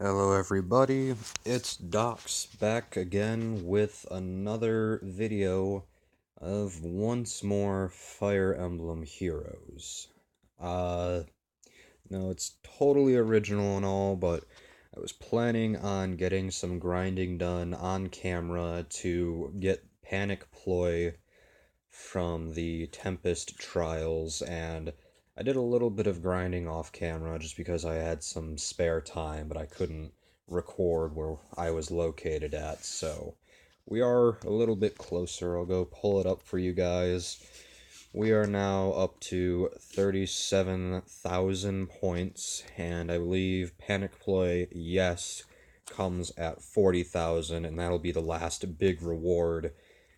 Hello everybody, it's Docs back again with another video of once more Fire Emblem Heroes. Uh, no, it's totally original and all, but I was planning on getting some grinding done on camera to get Panic Ploy from the Tempest Trials, and I did a little bit of grinding off camera just because I had some spare time, but I couldn't record where I was located at, so we are a little bit closer. I'll go pull it up for you guys. We are now up to 37,000 points, and I believe Panic Ploy, yes, comes at 40,000, and that'll be the last big reward,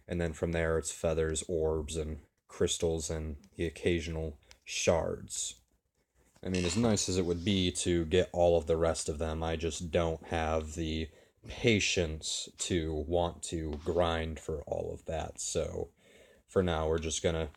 and then from there it's feathers, orbs, and crystals, and the occasional shards. I mean, as nice as it would be to get all of the rest of them, I just don't have the patience to want to grind for all of that, so for now we're just gonna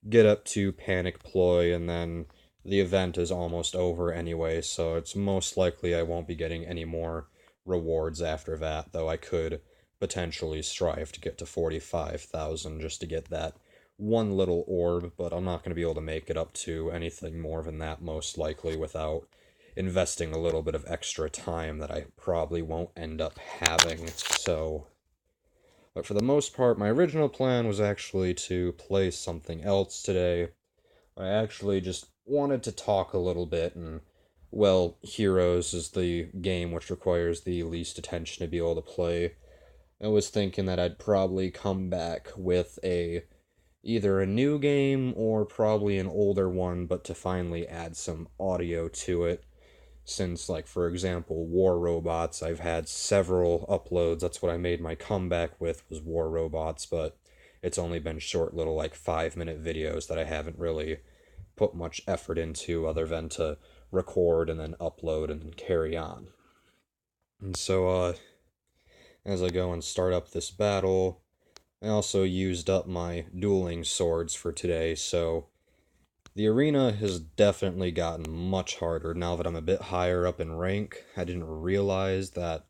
get up to Panic Ploy, and then the event is almost over anyway, so it's most likely I won't be getting any more rewards after that, though I could potentially strive to get to 45,000 just to get that one little orb, but I'm not going to be able to make it up to anything more than that most likely without investing a little bit of extra time that I probably won't end up having, so but for the most part, my original plan was actually to play something else today. I actually just wanted to talk a little bit, and, well, Heroes is the game which requires the least attention to be able to play. I was thinking that I'd probably come back with either a new game or probably an older one, but to finally add some audio to it, since, like, for example, War Robots, I've had several uploads. That's what I made my comeback with, was War Robots, but it's only been short little, like, 5-minute videos that I haven't really put much effort into other than to record and then upload and then carry on. And so, as I go and start up this battle, I also used up my dueling swords for today, so the arena has definitely gotten much harder now that I'm a bit higher up in rank. I didn't realize that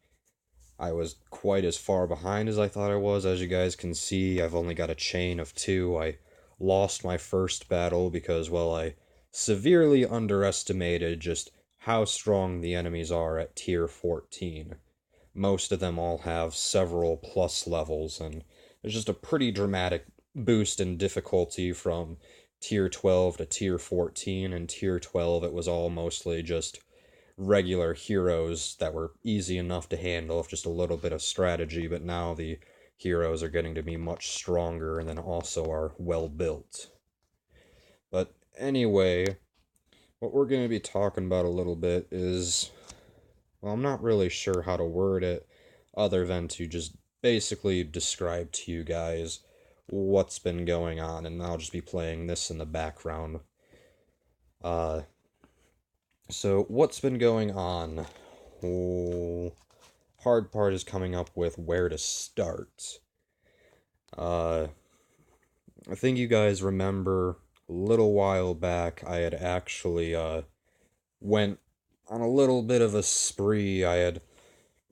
I was quite as far behind as I thought I was. As you guys can see, I've only got a chain of 2. I lost my first battle because, well, I severely underestimated just how strong the enemies are at tier 14. Most of them all have several plus levels, and there's just a pretty dramatic boost in difficulty from tier 12 to tier 14. And tier 12, it was all mostly just regular heroes that were easy enough to handle with just a little bit of strategy, but now the heroes are getting to be much stronger and then also are well built. But anyway, what we're going to be talking about a little bit is, well, I'm not really sure how to word it other than to just basically describe to you guys what's been going on, and I'll just be playing this in the background. So what's been going on? Oh, hard part is coming up with where to start. I think you guys remember a little while back I had actually went on a little bit of a spree. I had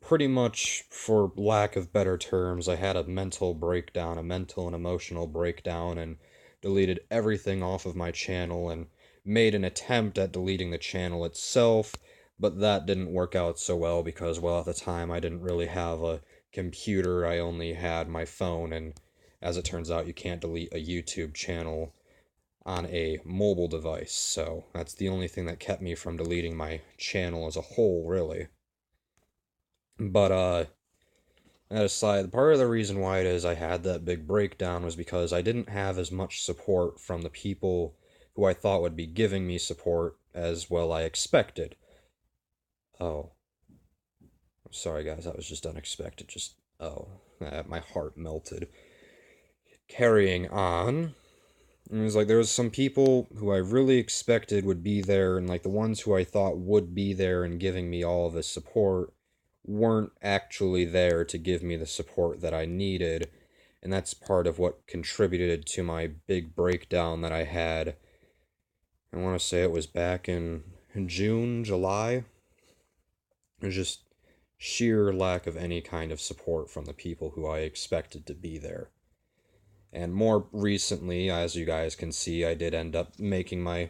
pretty much, for lack of better terms, I had a mental breakdown, a mental and emotional breakdown, and deleted everything off of my channel and made an attempt at deleting the channel itself, but that didn't work out so well because, well, at the time I didn't really have a computer, I only had my phone, and as it turns out, you can't delete a YouTube channel on a mobile device, so that's the only thing that kept me from deleting my channel as a whole, really. But, that aside, part of the reason why it is I had that big breakdown was because I didn't have as much support from the people who I thought would be giving me support as well I expected. Oh. I'm sorry, guys, that was just unexpected. Just, oh, my heart melted. Carrying on. It was like there was some people who I really expected would be there, and like the ones who I thought would be there and giving me all of the support weren't actually there to give me the support that I needed, and that's part of what contributed to my big breakdown that I had. I want to say it was back in June, July. It was just sheer lack of any kind of support from the people who I expected to be there. And more recently, as you guys can see, I did end up making my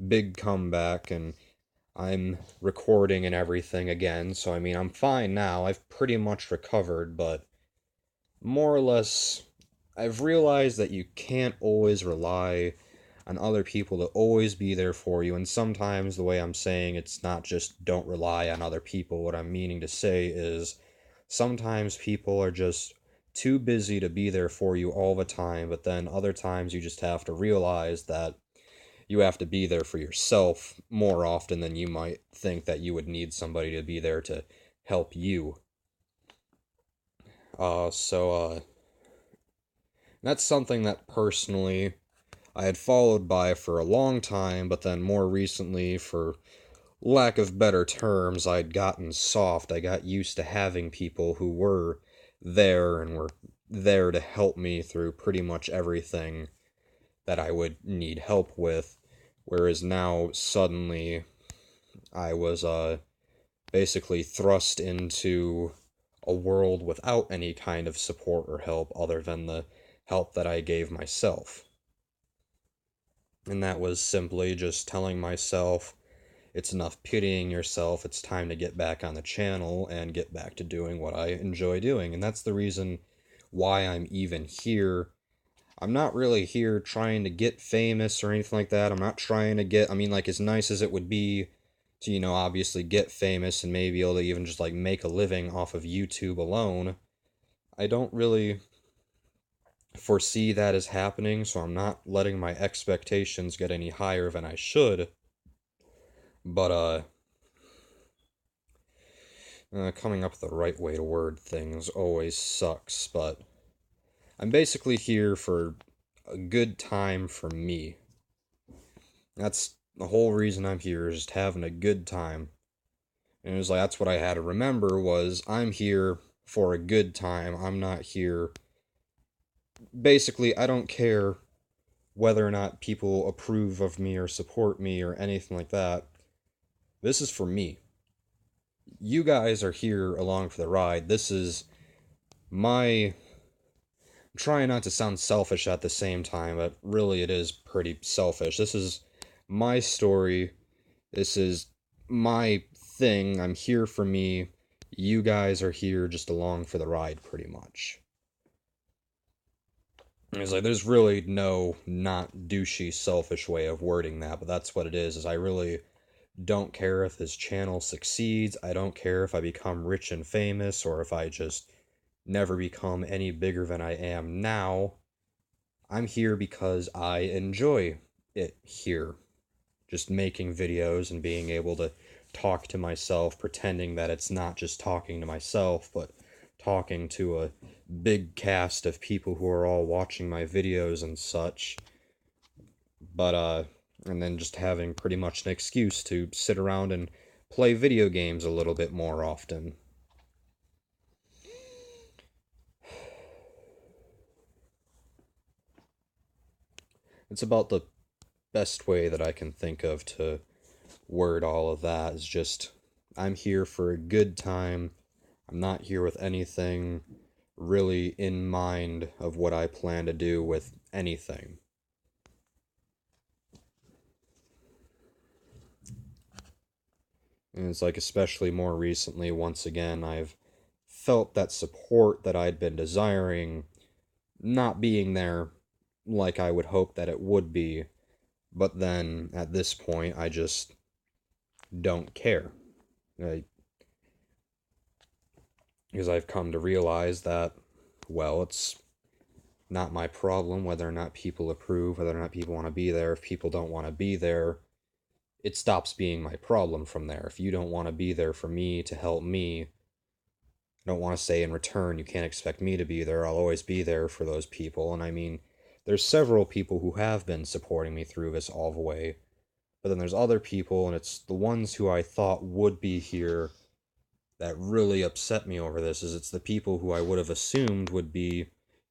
big comeback, and I'm recording and everything again, so I mean, I'm fine now. I've pretty much recovered, but more or less, I've realized that you can't always rely on other people to always be there for you, and sometimes the way I'm saying it's not just don't rely on other people. What I'm meaning to say is sometimes people are just too busy to be there for you all the time, but then other times you just have to realize that you have to be there for yourself more often than you might think that you would need somebody to be there to help you. That's something that personally I had followed by for a long time, but then more recently, for lack of better terms, I'd gotten soft. I got used to having people who were there and were there to help me through pretty much everything that I would need help with. Whereas now, suddenly, I was basically thrust into a world without any kind of support or help other than the help that I gave myself. And that was simply just telling myself, it's enough pitying yourself, it's time to get back on the channel and get back to doing what I enjoy doing. And that's the reason why I'm even here. I'm not really here trying to get famous or anything like that. I'm not trying to get, I mean, like, as nice as it would be to, obviously get famous and maybe able to even just, like, make a living off of YouTube alone, I don't really foresee that as happening, so I'm not letting my expectations get any higher than I should. But, coming up with the right way to word things always sucks, but I'm basically here for a good time for me. That's the whole reason I'm here, is just having a good time. And it was like, that's what I had to remember, was I'm here for a good time. I'm not here. Basically, I don't care whether or not people approve of me or support me or anything like that. This is for me. You guys are here along for the ride. This is my... I'm trying not to sound selfish at the same time, but really it is pretty selfish. This is my story. This is my thing. I'm here for me. You guys are here just along for the ride, pretty much. It's like, there's really no not douchey, selfish way of wording that, but that's what it is I really don't care if this channel succeeds. I don't care if I become rich and famous, or if I just never become any bigger than I am now. I'm here because I enjoy it here. Just making videos and being able to talk to myself, pretending that it's not just talking to myself, but talking to a big cast of people who are all watching my videos and such. But, and then just having pretty much an excuse to sit around and play video games a little bit more often. It's about the best way that I can think of to word all of that, is just, I'm here for a good time. I'm not here with anything really in mind of what I plan to do with anything. And it's like, especially more recently, once again, I've felt that support that I'd been desiring not being there like I would hope that it would be. But then, at this point, I just don't care. Because I've come to realize that, well, it's not my problem whether or not people approve, whether or not people want to be there. If people don't want to be there, it stops being my problem from there. If you don't want to be there for me to help me, I don't want to say in return you can't expect me to be there. I'll always be there for those people. And I mean, there's several people who have been supporting me through this all the way. But then there's other people, and it's the ones who I thought would be here that really upset me over this. Is it's the people who I would have assumed would be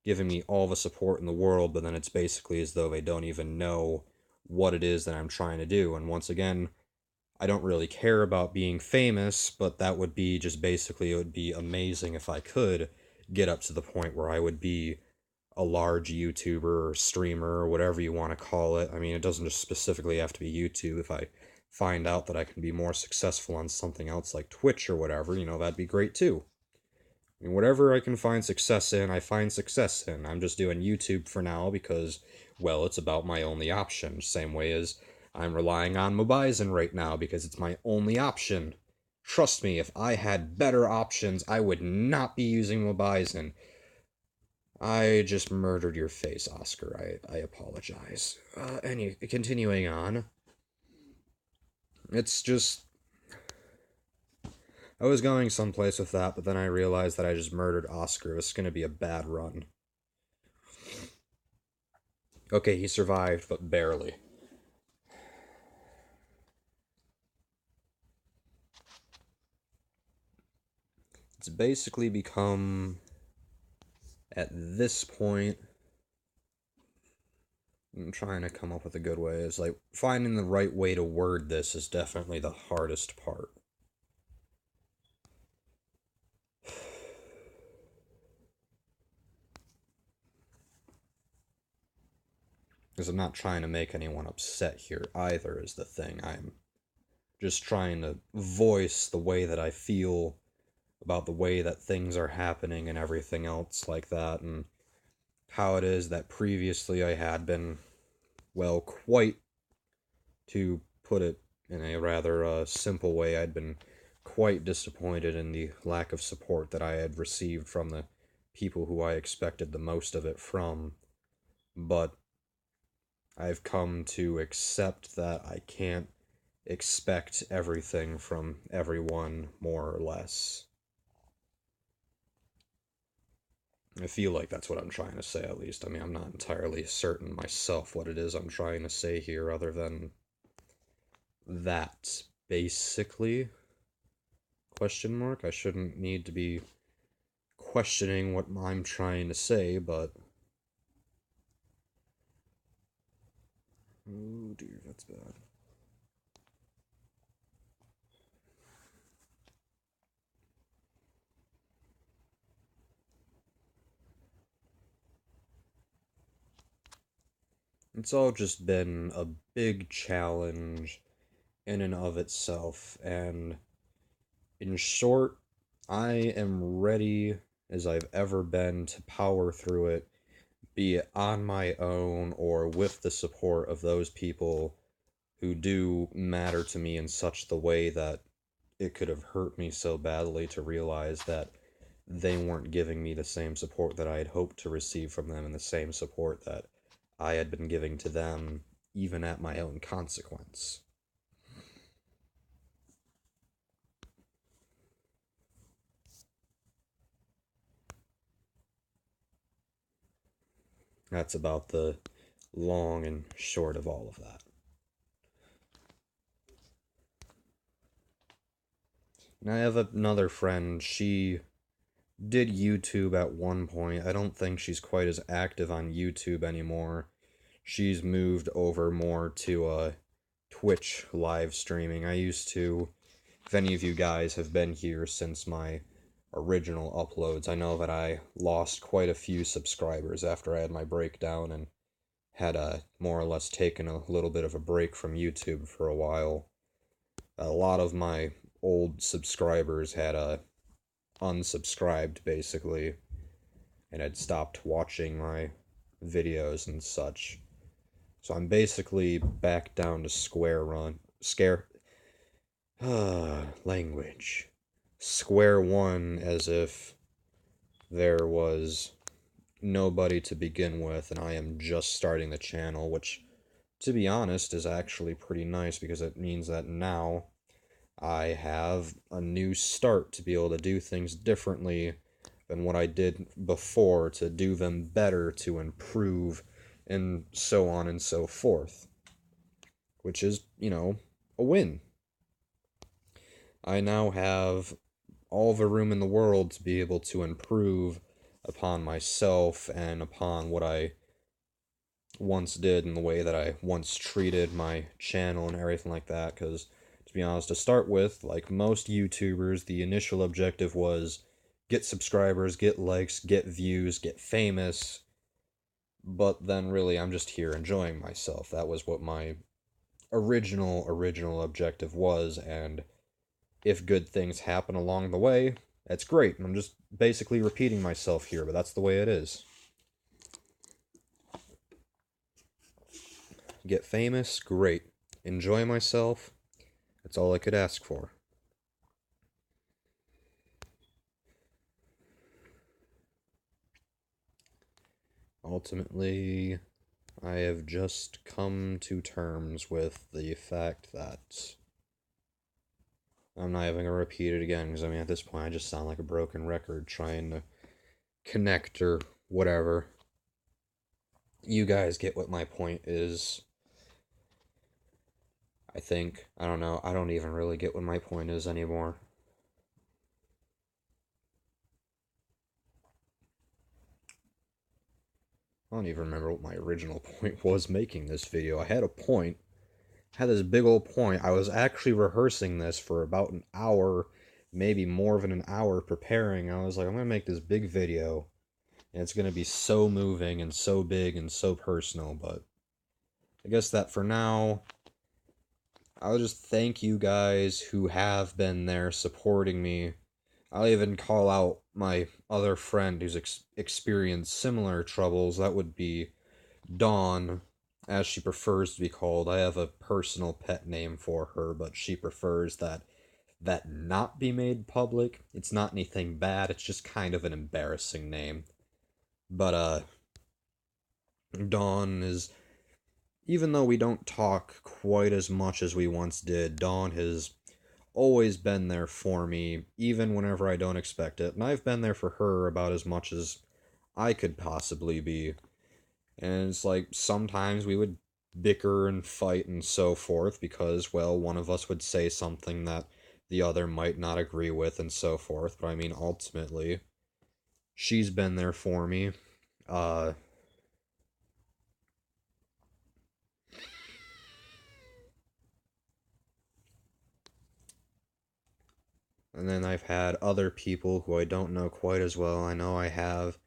giving me all the support in the world, but then it's basically as though they don't even know what it is that I'm trying to do. And once again, I don't really care about being famous, but that would be just basically, it would be amazing if I could get up to the point where I would be a large YouTuber or streamer or whatever you want to call it. I mean, it doesn't just specifically have to be YouTube. If I find out that I can be more successful on something else like Twitch or whatever, that'd be great too. I mean, whatever I can find success in, I find success in. I'm just doing YouTube for now because, well, it's about my only option. Same way as I'm relying on Mobizen right now because it's my only option. Trust me, if I had better options, I would not be using Mobizen. I just murdered your face, Oscar. I apologize. Continuing on. It's just, I was going someplace with that, but then I realized that I just murdered Oscar. This is going to be a bad run. Okay, he survived, but barely. It's basically become, at this point, I'm trying to come up with a good way. It's like, finding the right way to word this is definitely the hardest part. Because I'm not trying to make anyone upset here either, is the thing. I'm just trying to voice the way that I feel about the way that things are happening and everything else like that, and how it is that previously I had been, well, quite, to put it in a rather simple way, I'd been quite disappointed in the lack of support that I had received from the people who I expected the most of it from. But I've come to accept that I can't expect everything from everyone, more or less. I feel like that's what I'm trying to say, at least. I mean, I'm not entirely certain myself what it is I'm trying to say here, other than that, basically. Question mark? I shouldn't need to be questioning what I'm trying to say, but... Oh dear, that's bad. It's all just been a big challenge in and of itself, and in short, I am ready as I've ever been to power through it, be it on my own or with the support of those people who do matter to me in such the way that it could have hurt me so badly to realize that they weren't giving me the same support that I had hoped to receive from them and the same support that I had been giving to them, even at my own consequence. That's about the long and short of all of that. And I have another friend, she did YouTube at one point. I don't think she's quite as active on YouTube anymore. She's moved over more to Twitch live streaming. I used to, if any of you guys have been here since my original uploads, I know that I lost quite a few subscribers after I had my breakdown and had more or less taken a little bit of a break from YouTube for a while. A lot of my old subscribers had unsubscribed basically and had stopped watching my videos and such. So I'm basically back down to language. Square one, as if there was nobody to begin with and I am just starting the channel, which, to be honest, is actually pretty nice because it means that now I have a new start to be able to do things differently than what I did before, to do them better, to improve, and so on and so forth. Which is, a win. I now have all the room in the world to be able to improve upon myself and upon what I once did and the way that I once treated my channel and everything like that, because to to be honest. To start with, like most YouTubers, the initial objective was get subscribers, get likes, get views, get famous. But then really I'm just here enjoying myself. That was what my original objective was, and if good things happen along the way, that's great. I'm just basically repeating myself here, but that's the way it is. Get famous, great. Enjoy myself, that's all I could ask for. Ultimately, I have just come to terms with the fact that I'm not even going to repeat it again, because I mean, at this point, I just sound like a broken record trying to connect or whatever. You guys get what my point is. I think. I don't know. I don't even really get what my point is anymore. I don't even remember what my original point was making this video. I had a point. I had this big old point. I was actually rehearsing this for about an hour, maybe more than an hour preparing. I was like, I'm going to make this big video, and it's going to be so moving and so big and so personal, but I guess that for now, I'll just thank you guys who have been there supporting me. I'll even call out my other friend who's experienced similar troubles. That would be Dawn, as she prefers to be called. I have a personal pet name for her, but she prefers that not be made public. It's not anything bad, it's just kind of an embarrassing name. But Dawn is, even though we don't talk quite as much as we once did, Dawn has always been there for me, even whenever I don't expect it. And I've been there for her about as much as I could possibly be. And it's like, sometimes we would bicker and fight and so forth because, well, one of us would say something that the other might not agree with and so forth. But I mean, ultimately, she's been there for me. And then I've had other people who I don't know quite as well. I know I have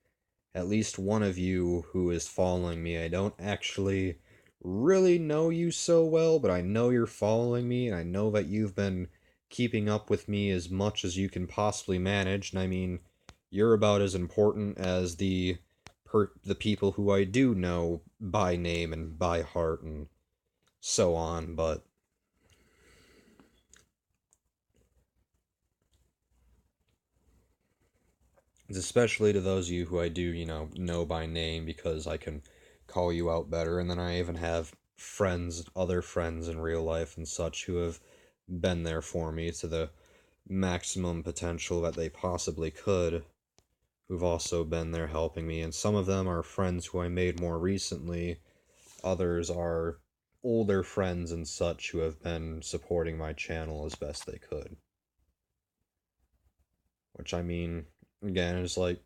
at least one of you who is following me. I don't actually really know you so well, but I know you're following me, and I know that you've been keeping up with me as much as you can possibly manage. And I mean, you're about as important as the people who I do know by name and by heart and so on, but it's especially to those of you who I do, know by name, because I can call you out better. And then I even have friends, other friends in real life and such, who have been there for me to the maximum potential that they possibly could, who've also been there helping me. And some of them are friends who I made more recently, others are older friends and such who have been supporting my channel as best they could. Which, I mean, again, is like,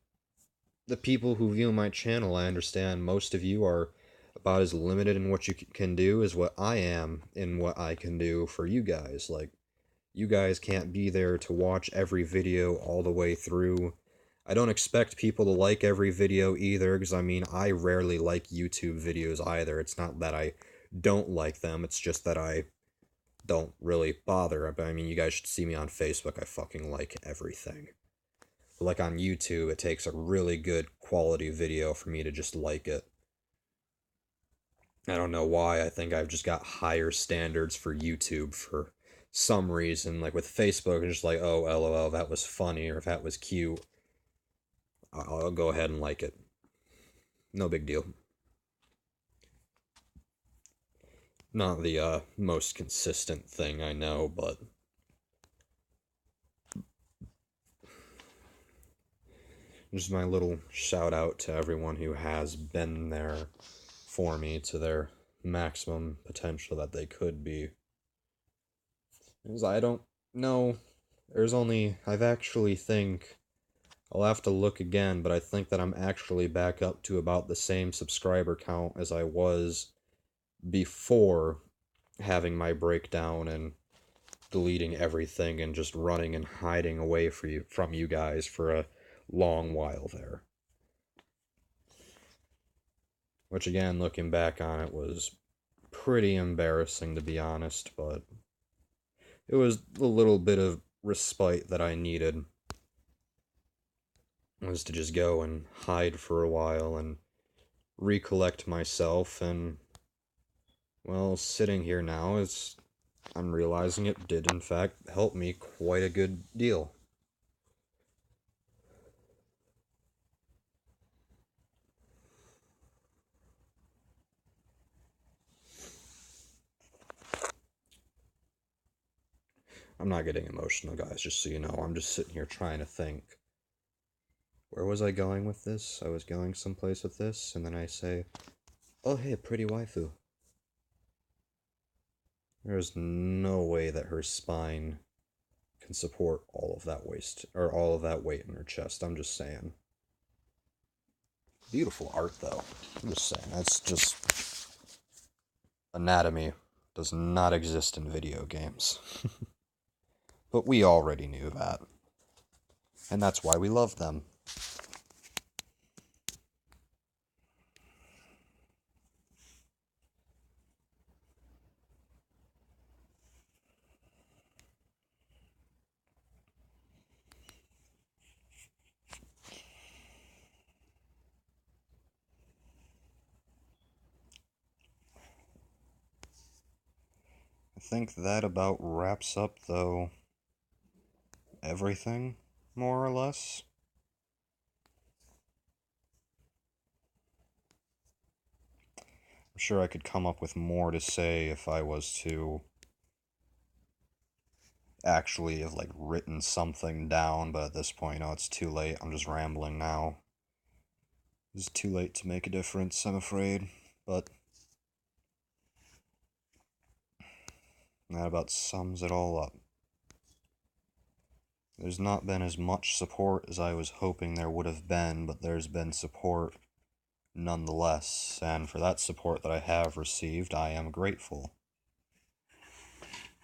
the people who view my channel, I understand most of you are about as limited in what you can do as what I am in what I can do for you guys. Like, you guys can't be there to watch every video all the way through. I don't expect people to like every video either, because I mean, I rarely like YouTube videos either. It's not that I don't like them, it's just that I don't really bother. I mean, you guys should see me on Facebook. I fucking like everything. Like on YouTube, it takes a really good quality video for me to just like it. I don't know why. I think I've just got higher standards for YouTube for some reason. Like with Facebook, it's just like, oh, lol, that was funny, or if that was cute, I'll go ahead and like it. No big deal. Not the most consistent thing, I know, but just my little shout out to everyone who has been there for me to their maximum potential that they could be. Because I don't know, I've actually think, I'll have to look again, but I think that I'm actually back up to about the same subscriber count as I was before having my breakdown and deleting everything and just running and hiding away from you guys for a long while there. Which again, looking back on it, was pretty embarrassing to be honest, but it was a little bit of respite that I needed. Was to just go and hide for a while and recollect myself, and well, sitting here now, I'm realizing it did in fact help me quite a good deal. I'm not getting emotional, guys, just so you know. I'm just sitting here trying to think. Where was I going with this? I was going someplace with this, and then I say, oh hey, pretty waifu. There's no way that her spine can support all of that waist, or all of that weight in her chest. I'm just saying. Beautiful art, though. I'm just saying. That's just... Anatomy does not exist in video games. But we already knew that. And that's why we love them. I think that about wraps up, though, everything, more or less. I'm sure I could come up with more to say if I was to actually have, like, written something down, but at this point, it's too late. I'm just rambling now. It's too late to make a difference, I'm afraid, but that about sums it all up. There's not been as much support as I was hoping there would have been, but there's been support nonetheless, and for that support that I have received, I am grateful.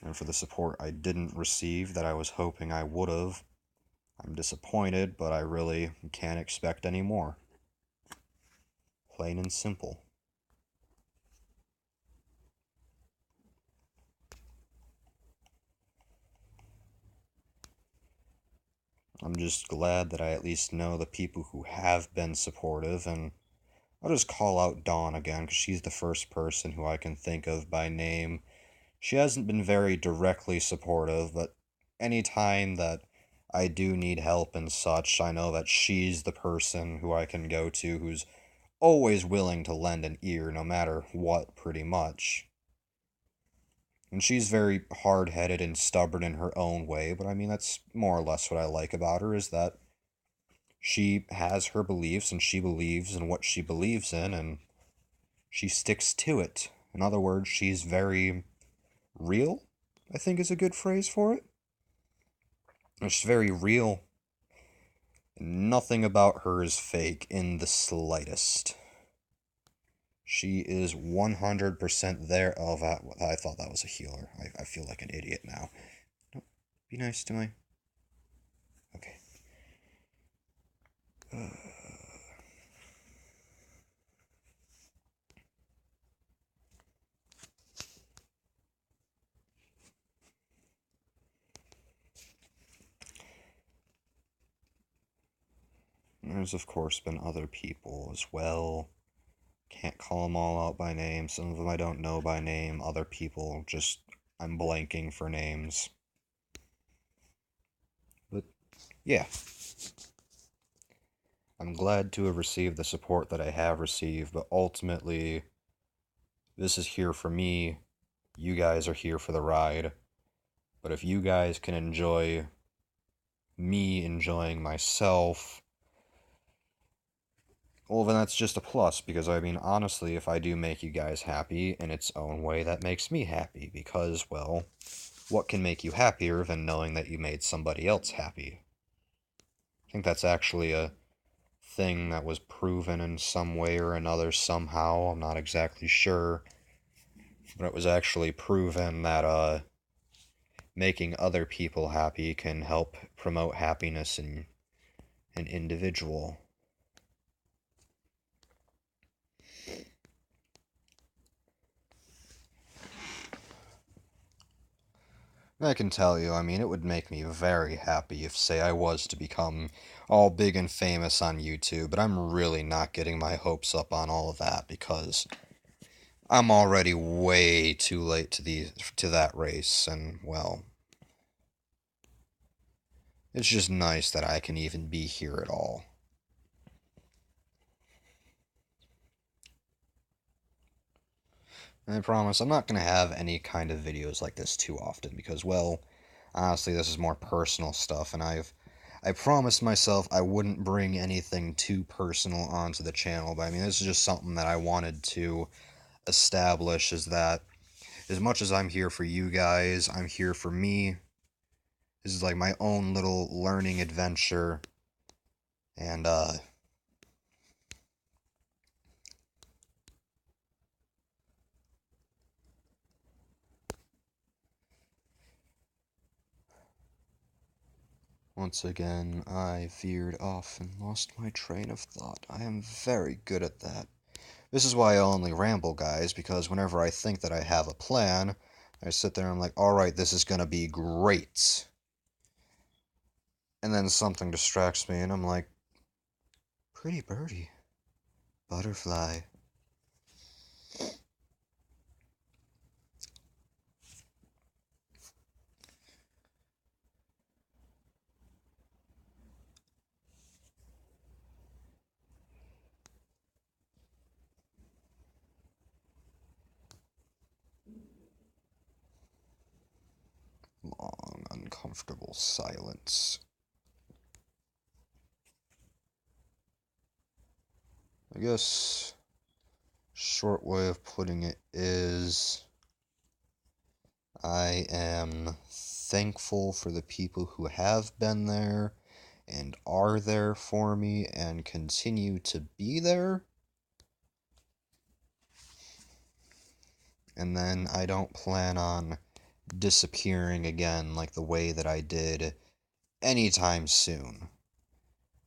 And for the support I didn't receive that I was hoping I would have, I'm disappointed, but I really can't expect any more. Plain and simple. I'm just glad that I at least know the people who have been supportive, and I'll just call out Dawn again, because she's the first person who I can think of by name. She hasn't been very directly supportive, but any time that I do need help and such, I know that she's the person who I can go to, who's always willing to lend an ear no matter what, pretty much. And she's very hard-headed and stubborn in her own way, but I mean, that's more or less what I like about her, is that she has her beliefs, and she believes in what she believes in, and she sticks to it. In other words, she's very real, I think is a good phrase for it. And she's very real. Nothing about her is fake in the slightest. She is 100% there. Oh, I thought that was a healer. I feel like an idiot now. No, be nice to my... Okay. There's, of course, been other people as well. Can't call them all out by name. Some of them I don't know by name. Other people, just, I'm blanking for names. But, yeah. I'm glad to have received the support that I have received, but ultimately, this is here for me. You guys are here for the ride. But if you guys can enjoy me enjoying myself, well, then that's just a plus, because, I mean, honestly, if I do make you guys happy in its own way, that makes me happy, because, well, what can make you happier than knowing that you made somebody else happy? I think that's actually a thing that was proven in some way or another somehow. I'm not exactly sure, but it was actually proven that making other people happy can help promote happiness in an individual. I can tell you, I mean, it would make me very happy if, say, I was to become all big and famous on YouTube, but I'm really not getting my hopes up on all of that because I'm already way too late to that race, and well, it's just nice that I can even be here at all. And I promise I'm not going to have any kind of videos like this too often because, well, honestly, this is more personal stuff, and I promised myself I wouldn't bring anything too personal onto the channel, but I mean, this is just something that I wanted to establish, is that as much as I'm here for you guys, I'm here for me. This is like my own little learning adventure, and once again, I veered off and lost my train of thought. I am very good at that. This is why I only ramble, guys, because whenever I think that I have a plan, I sit there and I'm like, alright, this is gonna be great. And then something distracts me, and I'm like, pretty birdie. Butterfly. Long, uncomfortable silence. I guess short way of putting it is I am thankful for the people who have been there and are there for me and continue to be there. And then I don't plan on disappearing again like the way that I did anytime soon.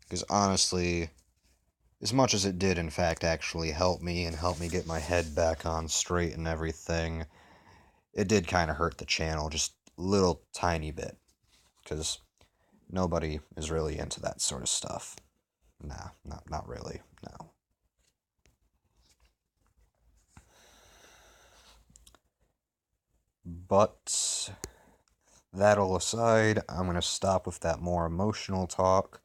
Because honestly, as much as it did in fact actually help me and help me get my head back on straight and everything, it did kind of hurt the channel just a little tiny bit. Because nobody is really into that sort of stuff. Nah, not really, no. But that all aside, I'm going to stop with that more emotional talk,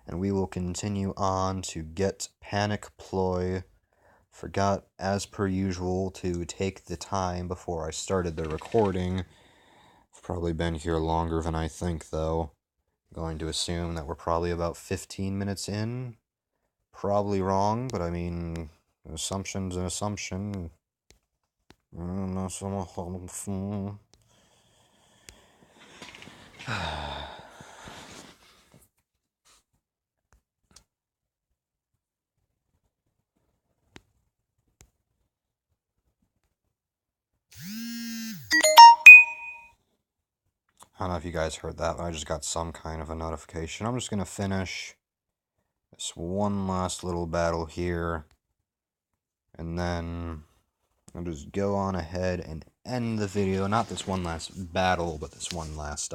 and we will continue on to Get Panic Ploy. Forgot, as per usual, to take the time before I started the recording. I've probably been here longer than I think, though. I'm going to assume that we're probably about 15 minutes in. Probably wrong, but I mean, an assumption's an assumption. I don't know. I don't know if you guys heard that, but I just got some kind of a notification. I'm just going to finish this one last little battle here, and then I'll just go on ahead and end the video. Not this one last battle, but this one last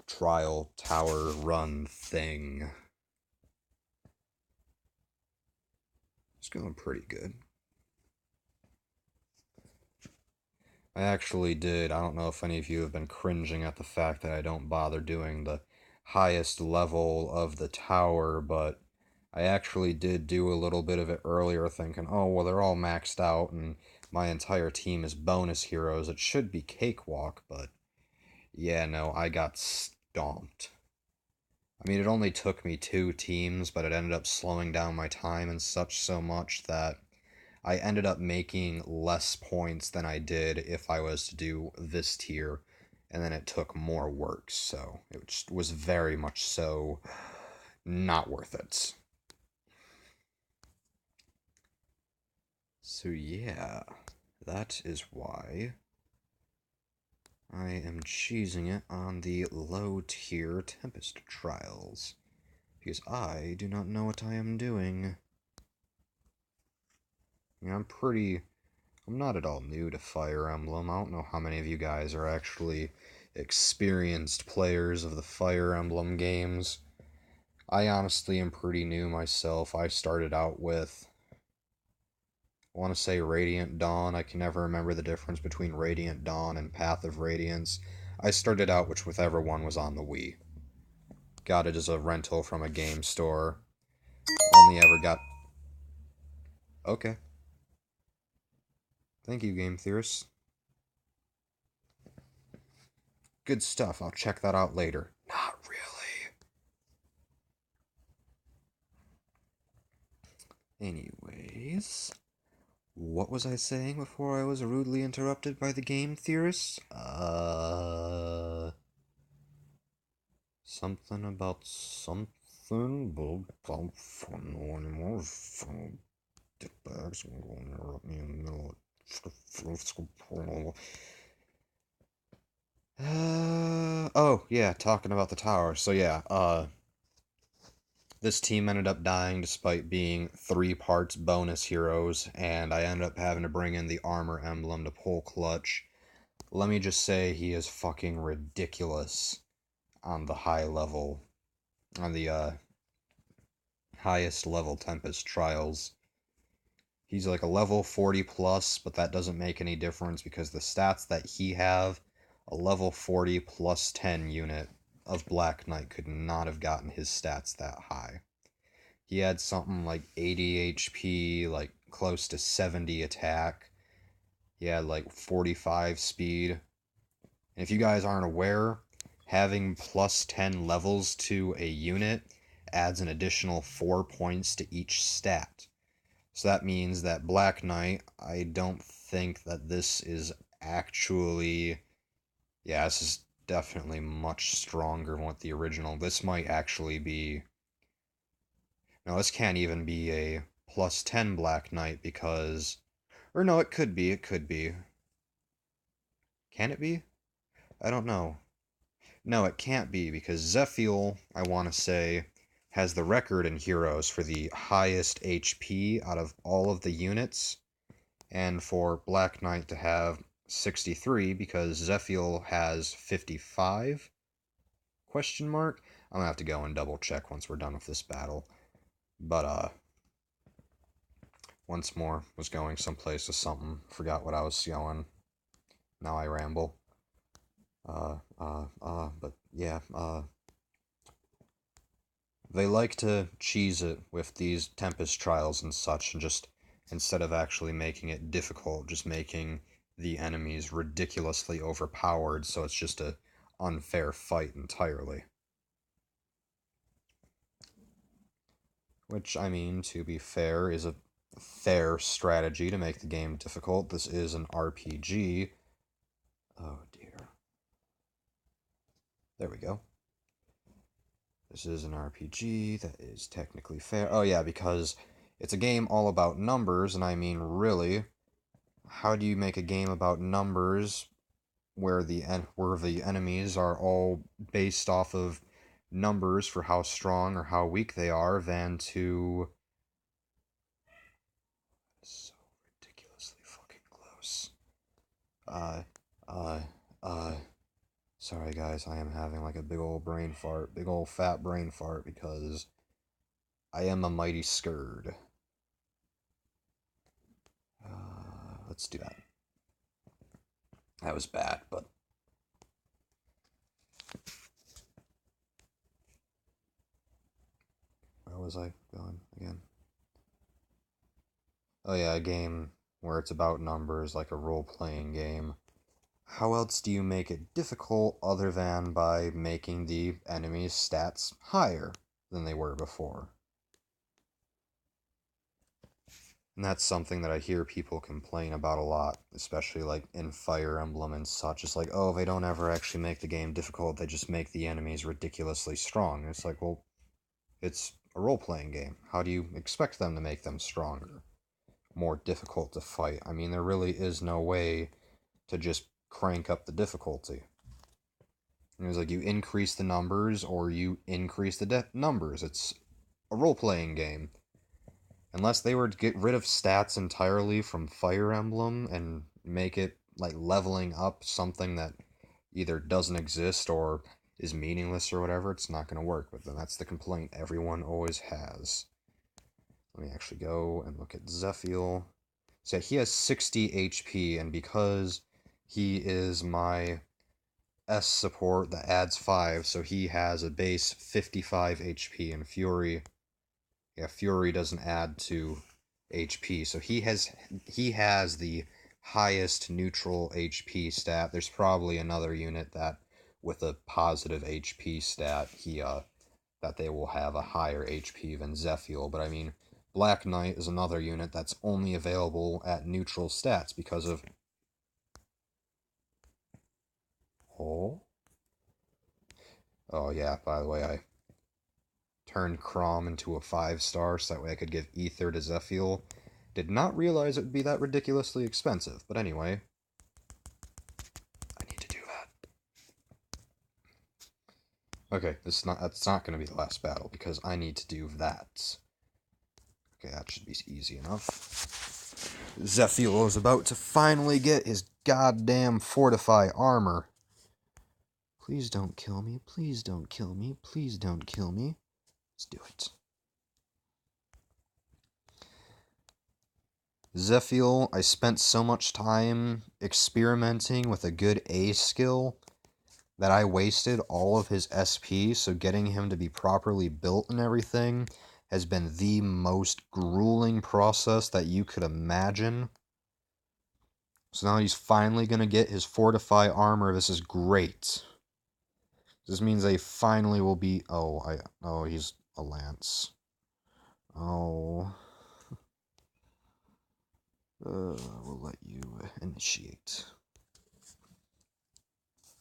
trial tower run thing. It's going pretty good. I actually did. I don't know if any of you have been cringing at the fact that I don't bother doing the highest level of the tower, but I actually did do a little bit of it earlier thinking, oh, well, they're all maxed out and my entire team is bonus heroes. It should be cakewalk, but yeah, no, I got stomped. I mean, it only took me 2 teams, but it ended up slowing down my time and such so much that I ended up making less points than I did if I was to do this tier, and then it took more work, so it just was very much so not worth it. So yeah, that is why I am cheesing it on the low-tier Tempest Trials, because I do not know what I am doing. I mean, I'm not at all new to Fire Emblem. I don't know how many of you guys are actually experienced players of the Fire Emblem games. I honestly am pretty new myself. I started out with, I want to say Radiant Dawn. I can never remember the difference between Radiant Dawn and Path of Radiance. I started out with whichever one was on the Wii. Got it as a rental from a game store. Only ever got... Okay. Thank you, Game Theorist. Good stuff. I'll check that out later. Not really. Anyways, what was I saying before I was rudely interrupted by the Game Theorist? Something about something, but I don't know anymore. Dickbags are going to interrupt me in the middle of... oh, yeah, talking about the tower. So, yeah, this team ended up dying despite being 3 parts bonus heroes, and I ended up having to bring in the armor emblem to pull clutch. Let me just say he is fucking ridiculous on the highest level Tempest Trials. He's like a level 40 plus, but that doesn't make any difference because the stats that he have, a level 40 plus 10 unit of Black Knight could not have gotten his stats that high. He had something like 80 HP, like close to 70 attack. He had like 45 speed. And if you guys aren't aware, having plus 10 levels to a unit adds an additional 4 points to each stat. So that means that Black Knight, I don't think that this is actually... Yeah, this is definitely much stronger than what the original... This might actually be... No, this can't even be a plus 10 Black Knight because... Or no, it could be, it could be. Can it be? I don't know. No, it can't be because Zephiel, I want to say, has the record in Heroes for the highest HP out of all of the units, and for Black Knight to have 63 because Zephiel has 55? Question mark? I'm gonna have to go and double check once we're done with this battle. But once more, was going someplace with something, forgot what I was going. Now I ramble. But yeah, they like to cheese it with these Tempest Trials and such, and just, instead of actually making it difficult, just making the enemies ridiculously overpowered, so it's just a unfair fight entirely. Which, I mean, to be fair, is a fair strategy to make the game difficult. This is an RPG. Oh dear. There we go. This is an RPG that is technically fair. Oh yeah, because it's a game all about numbers, and I mean, really, how do you make a game about numbers where the enemies are all based off of numbers for how strong or how weak they are than to... So ridiculously fucking close. Uh, uh, uh... Sorry guys, I am having like a big old brain fart, big old fat brain fart, because I am a mighty scared. Let's do that. That was bad, but... Where was I going again? Oh yeah, a game where it's about numbers, like a role-playing game. How else do you make it difficult other than by making the enemy's stats higher than they were before? And that's something that I hear people complain about a lot, especially like in Fire Emblem and such. It's like, oh, they don't ever actually make the game difficult, they just make the enemies ridiculously strong. And it's like, well, it's a role-playing game. How do you expect them to make them stronger? More difficult to fight? I mean, there really is no way to just crank up the difficulty. And it was like, you increase the numbers or you increase the numbers. It's a role-playing game. Unless they were to get rid of stats entirely from Fire Emblem and make it like leveling up something that either doesn't exist or is meaningless or whatever, it's not going to work. But then that's the complaint everyone always has. Let me actually go and look at Zephiel. So he has 60 HP, and because he is my S support that adds 5, so he has a base 55 HP, and Fury, yeah, Fury doesn't add to HP, so he has the highest neutral HP stat. There's probably another unit that with a positive HP stat, that they will have a higher HP than Zephiel, but I mean, Black Knight is another unit that's only available at neutral stats because of... Oh yeah, by the way, I turned Chrom into a 5-star so that way I could give Ether to Zephiel. Did not realize it would be that ridiculously expensive, but anyway, I need to do that. Okay, that's not going to be the last battle because I need to do that. Okay, that should be easy enough. Zephiel is about to finally get his goddamn Fortify armor. Please don't kill me. Please don't kill me. Please don't kill me. Let's do it. Zephiel, I spent so much time experimenting with a good A skill that I wasted all of his SP, so getting him to be properly built and everything has been the most grueling process that you could imagine. So now he's finally going to get his Fortify armor. This is great. This means they finally will be... Oh, he's a Lance. Oh. We'll let you initiate.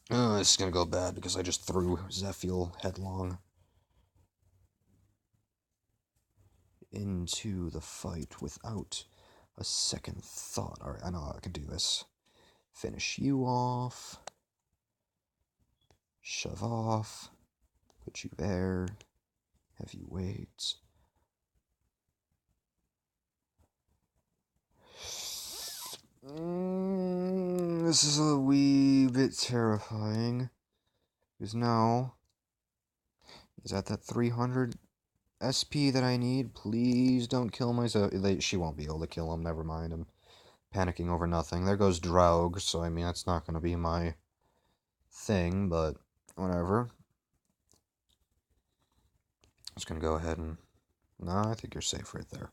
This is going to go bad because I just threw Zephiel headlong into the fight without a second thought. Alright, I know I can do this. Finish you off. Shove off. Put you there. Have you wait. This is a wee bit terrifying. Because now, is that 300 SP that I need? Please don't kill myself. She won't be able to kill him. Never mind. I'm panicking over nothing. There goes Draug, so I mean, that's not going to be my thing, but whatever. I'm just going to go ahead and... No, I think you're safe right there.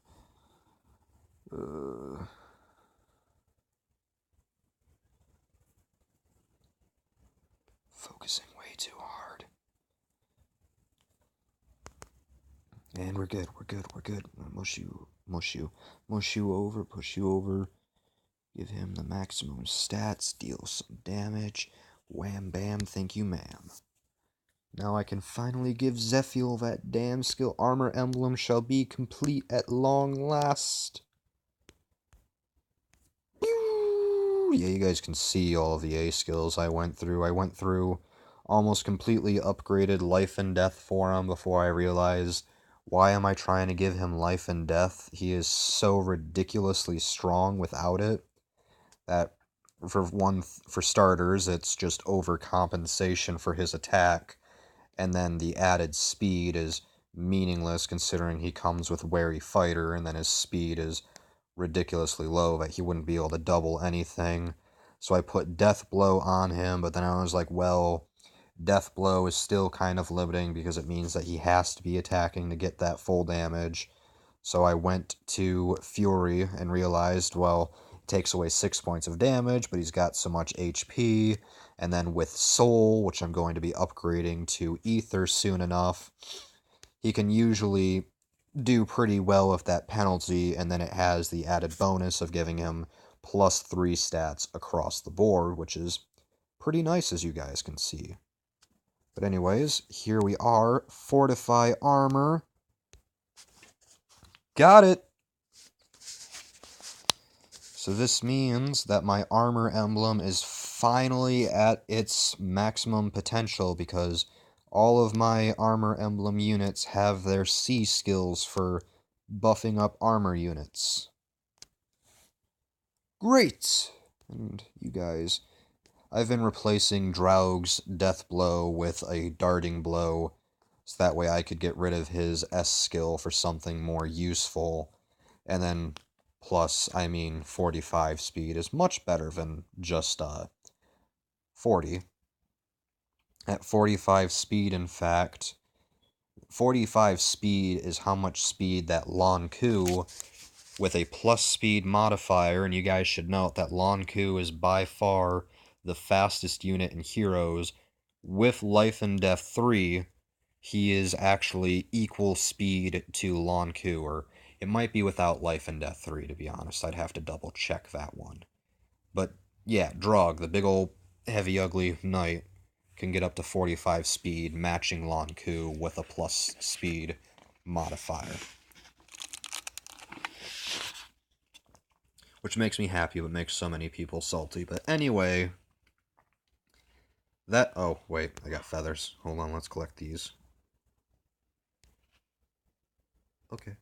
Focusing way too hard. And we're good. Mush you over, push you over. Give him the maximum stats, deal some damage. Wham bam, thank you ma'am. Now I can finally give Zephiel that damn skill. Armor emblem shall be complete at long last. Yeah, you guys can see all of the A skills I went through. I went through almost completely upgraded life and death for him before I realized, why am I trying to give him life and death? He is so ridiculously strong without it that for starters, it's just overcompensation for his attack, and then the added speed is meaningless considering he comes with Wary Fighter, and then his speed is ridiculously low that he wouldn't be able to double anything. So I put Death Blow on him, but then I was like, well, Death Blow is still kind of limiting because it means that he has to be attacking to get that full damage. So I went to Fury and realized, well, it takes away 6 points of damage, but he's got so much HP. And then with Soul, which I'm going to be upgrading to Ether soon enough, he can usually do pretty well with that penalty, and then it has the added bonus of giving him +3 stats across the board, which is pretty nice, as you guys can see. But anyways, here we are. Fortify armor. Got it! So this means that my armor emblem is finally at its maximum potential because all of my Armor Emblem units have their C skills for buffing up armor units. Great! And you guys, I've been replacing Draug's Death Blow with a Darting Blow, so that way I could get rid of his S skill for something more useful. And then, plus, 45 speed is much better than just 40. At 45 speed, in fact, 45 speed is how much speed that Lon Ku, with a plus speed modifier, and you guys should note that Lon Ku is by far the fastest unit in Heroes. With Life and Death 3, he is actually equal speed to Lon Ku, or it might be without Life and Death 3, to be honest. I'd have to double check that one. But yeah, Draug, the big old heavy ugly knight, can get up to 45 speed, matching Lon Ku with a plus speed modifier. Which makes me happy, but makes so many people salty. But anyway, that... Oh, wait, I got feathers. Hold on, let's collect these. Okay.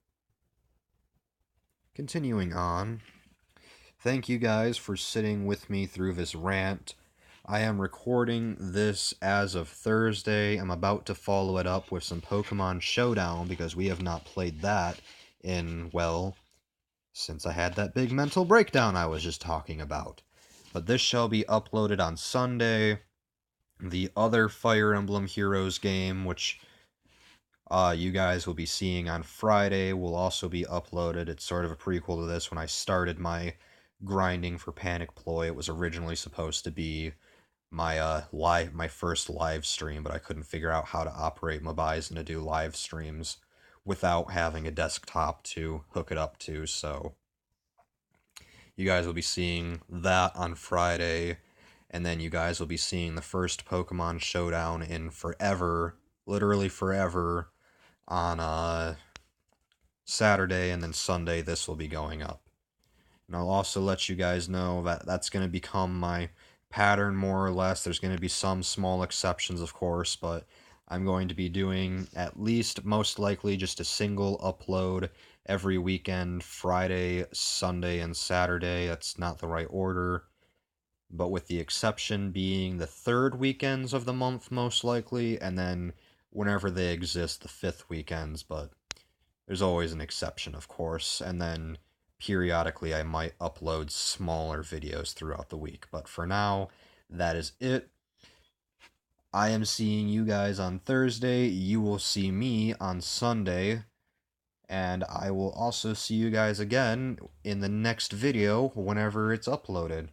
Continuing on. Thank you guys for sitting with me through this rant. I am recording this as of Thursday. I'm about to follow it up with some Pokemon Showdown because we have not played that in, well, since I had that big mental breakdown I was just talking about. But this shall be uploaded on Sunday. The other Fire Emblem Heroes game, which you guys will be seeing on Friday, will also be uploaded. It's sort of a prequel to this. When I started my grinding for Panic Ploy, it was originally supposed to be my my first live stream, but I couldn't figure out how to operate Mobizen to do live streams without having a desktop to hook it up to, so you guys will be seeing that on Friday, and then you guys will be seeing the first Pokemon Showdown in forever, literally forever, on Saturday, and then Sunday this will be going up. And I'll also let you guys know that that's going to become my pattern more or less. There's going to be some small exceptions, of course, but I'm going to be doing at least, most likely, just a single upload every weekend, Friday, Sunday, and Saturday. That's not the right order, but with the exception being the third weekends of the month, most likely, and then whenever they exist, the fifth weekends, but there's always an exception, of course, and then periodically I might upload smaller videos throughout the week, but for now, that is it. I am seeing you guys on Thursday, you will see me on Sunday, and I will also see you guys again in the next video whenever it's uploaded.